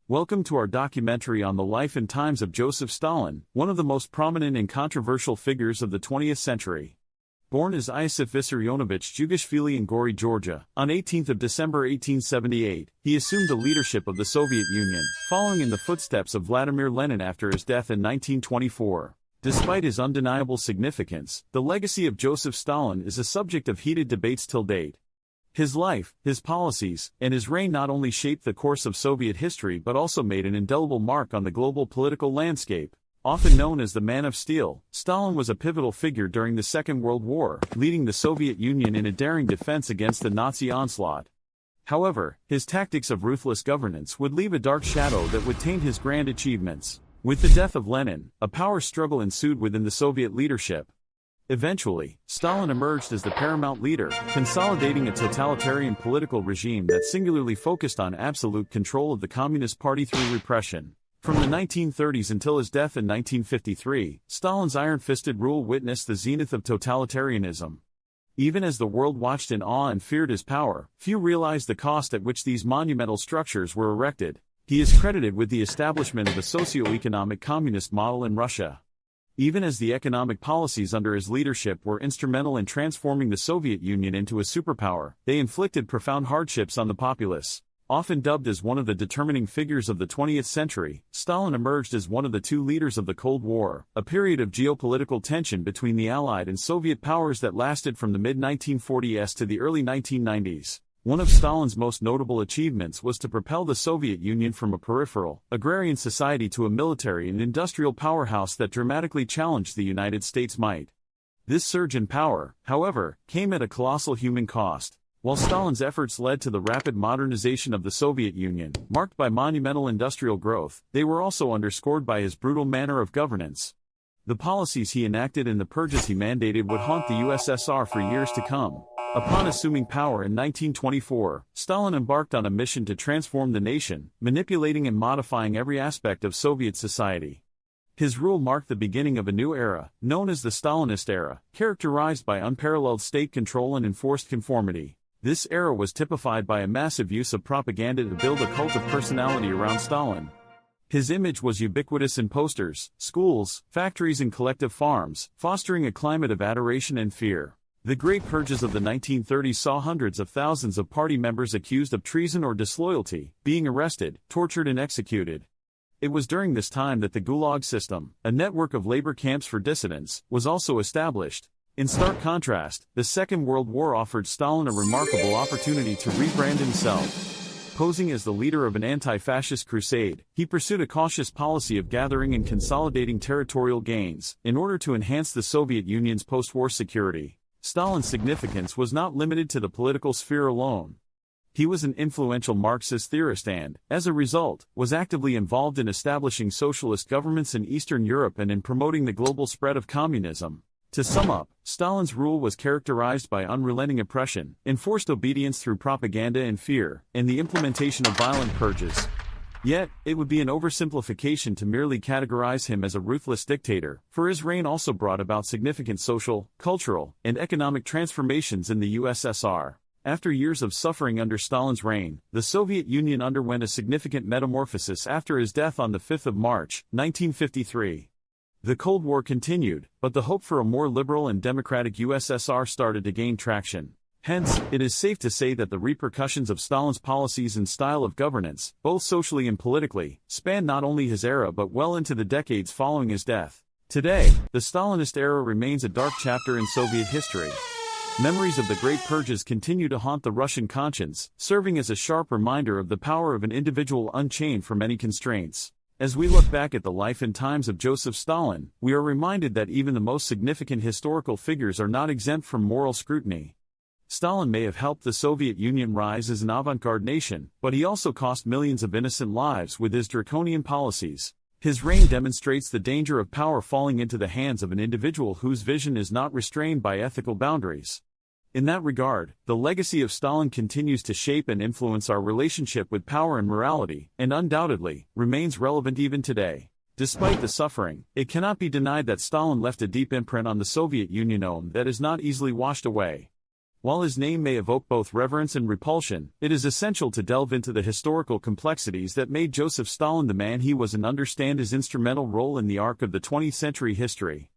Welcome to our documentary on the life and times of Joseph Stalin, one of the most prominent and controversial figures of the 20th century. Born as Iosif Vissarionovich Jugashvili in Gori, Georgia, on 18 December 1878, he assumed the leadership of the Soviet Union, following in the footsteps of Vladimir Lenin after his death in 1924. Despite his undeniable significance, the legacy of Joseph Stalin is a subject of heated debates till date. His life, his policies, and his reign not only shaped the course of Soviet history but also made an indelible mark on the global political landscape. Often known as the Man of Steel, Stalin was a pivotal figure during the Second World War, leading the Soviet Union in a daring defense against the Nazi onslaught. However, his tactics of ruthless governance would leave a dark shadow that would taint his grand achievements. With the death of Lenin, a power struggle ensued within the Soviet leadership. Eventually, Stalin emerged as the paramount leader, consolidating a totalitarian political regime that singularly focused on absolute control of the Communist Party through repression. From the 1930s until his death in 1953, Stalin's iron-fisted rule witnessed the zenith of totalitarianism. Even as the world watched in awe and feared his power, few realized the cost at which these monumental structures were erected. He is credited with the establishment of a socio-economic communist model in Russia. Even as the economic policies under his leadership were instrumental in transforming the Soviet Union into a superpower, they inflicted profound hardships on the populace. Often dubbed as one of the determining figures of the 20th century, Stalin emerged as one of the two leaders of the Cold War, a period of geopolitical tension between the Allied and Soviet powers that lasted from the mid-1940s to the early 1990s. One of Stalin's most notable achievements was to propel the Soviet Union from a peripheral, agrarian society to a military and industrial powerhouse that dramatically challenged the United States' might. This surge in power, however, came at a colossal human cost. While Stalin's efforts led to the rapid modernization of the Soviet Union, marked by monumental industrial growth, they were also underscored by his brutal manner of governance. The policies he enacted and the purges he mandated would haunt the USSR for years to come. Upon assuming power in 1924, Stalin embarked on a mission to transform the nation, manipulating and modifying every aspect of Soviet society. His rule marked the beginning of a new era, known as the Stalinist era, characterized by unparalleled state control and enforced conformity. This era was typified by a massive use of propaganda to build a cult of personality around Stalin. His image was ubiquitous in posters, schools, factories and collective farms, fostering a climate of adoration and fear. The Great Purges of the 1930s saw hundreds of thousands of party members accused of treason or disloyalty being arrested, tortured and executed. It was during this time that the Gulag system, a network of labor camps for dissidents, was also established. In stark contrast, the Second World War offered Stalin a remarkable opportunity to rebrand himself. Posing as the leader of an anti-fascist crusade, he pursued a cautious policy of gathering and consolidating territorial gains, in order to enhance the Soviet Union's post-war security. Stalin's significance was not limited to the political sphere alone. He was an influential Marxist theorist and, as a result, was actively involved in establishing socialist governments in Eastern Europe and in promoting the global spread of communism. To sum up, Stalin's rule was characterized by unrelenting oppression, enforced obedience through propaganda and fear, and the implementation of violent purges. Yet, it would be an oversimplification to merely categorize him as a ruthless dictator, for his reign also brought about significant social, cultural, and economic transformations in the USSR. After years of suffering under Stalin's reign, the Soviet Union underwent a significant metamorphosis after his death on the 5th of March, 1953. The Cold War continued, but the hope for a more liberal and democratic USSR started to gain traction. Hence, it is safe to say that the repercussions of Stalin's policies and style of governance, both socially and politically, spanned not only his era but well into the decades following his death. Today, the Stalinist era remains a dark chapter in Soviet history. Memories of the Great Purges continue to haunt the Russian conscience, serving as a sharp reminder of the power of an individual unchained from any constraints. As we look back at the life and times of Joseph Stalin, we are reminded that even the most significant historical figures are not exempt from moral scrutiny. Stalin may have helped the Soviet Union rise as an avant-garde nation, but he also cost millions of innocent lives with his draconian policies. His reign demonstrates the danger of power falling into the hands of an individual whose vision is not restrained by ethical boundaries. In that regard, the legacy of Stalin continues to shape and influence our relationship with power and morality, and undoubtedly, remains relevant even today. Despite the suffering, it cannot be denied that Stalin left a deep imprint on the Soviet Union that is not easily washed away. While his name may evoke both reverence and repulsion, it is essential to delve into the historical complexities that made Joseph Stalin the man he was and understand his instrumental role in the arc of the 20th century history.